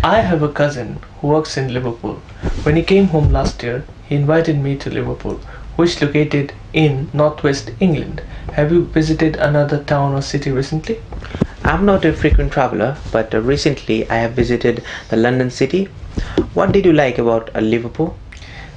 I have a cousin who works in Liverpool. When he came home last year, he invited me to Liverpool, which is located in northwest England. Have you visited another town or city recently? I'm not a frequent traveler, but recently I have visited the London city. What did you like about Liverpool?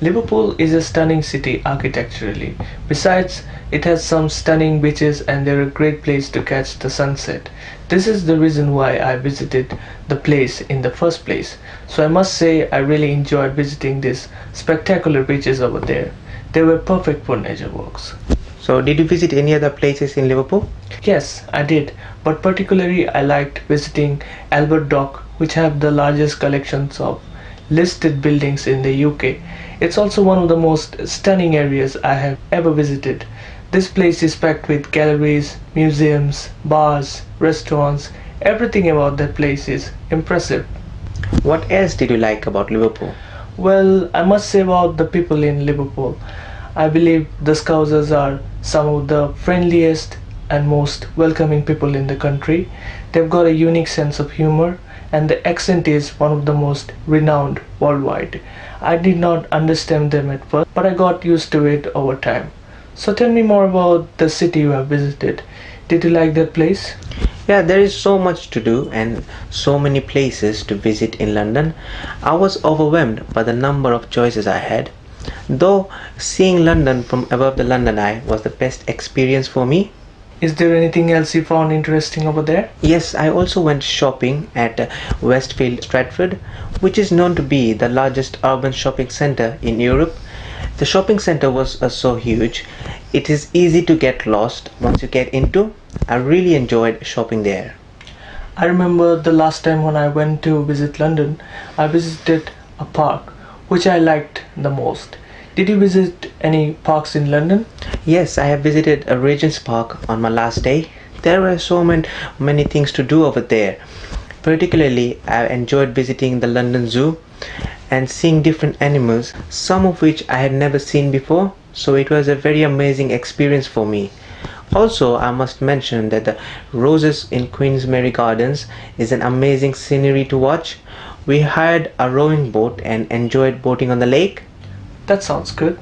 Liverpool is a stunning city architecturally. Besides, it has some stunning beaches and they're a great place to catch the sunset. This is the reason why I visited the place in the first place. So I must say I really enjoyed visiting these spectacular beaches over there. They were perfect for nature walks. So, did you visit any other places in Liverpool? Yes, I did, but particularly I liked visiting Albert Dock, which have the largest collections of listed buildings in the UK. It's also one of the most stunning areas I have ever visited. This place is packed with galleries, museums, bars, restaurants. Everything about that place is impressive. What else did you like about Liverpool? Well, I must say about the people in Liverpool. I believe the Scousers are some of the friendliest and most welcoming people in the country. They've got a unique sense of humor and the accent is one of the most renowned worldwide. I did not understand them at first, but I got used to it over time. So tell me more about the city you have visited. Did you like that place? Yeah, there is so much to do and so many places to visit in London. I was overwhelmed by the number of choices I had. Though seeing London from above the London Eye was the best experience for me. Is there anything else you found interesting over there? Yes, I also went shopping at Westfield Stratford, which is known to be the largest urban shopping center in Europe. The shopping center was so huge, it is easy to get lost once you get into. I really enjoyed shopping there. I remember the last time when I went to visit London, I visited a park which I liked the most. Did you visit any parks in London? Yes, I have visited a Regent's Park on my last day. There were so many things to do over there. Particularly, I enjoyed visiting the London Zoo and seeing different animals, some of which I had never seen before. So it was a very amazing experience for me. Also, I must mention that the roses in Queen's Mary Gardens is an amazing scenery to watch. We hired a rowing boat and enjoyed boating on the lake. That sounds good.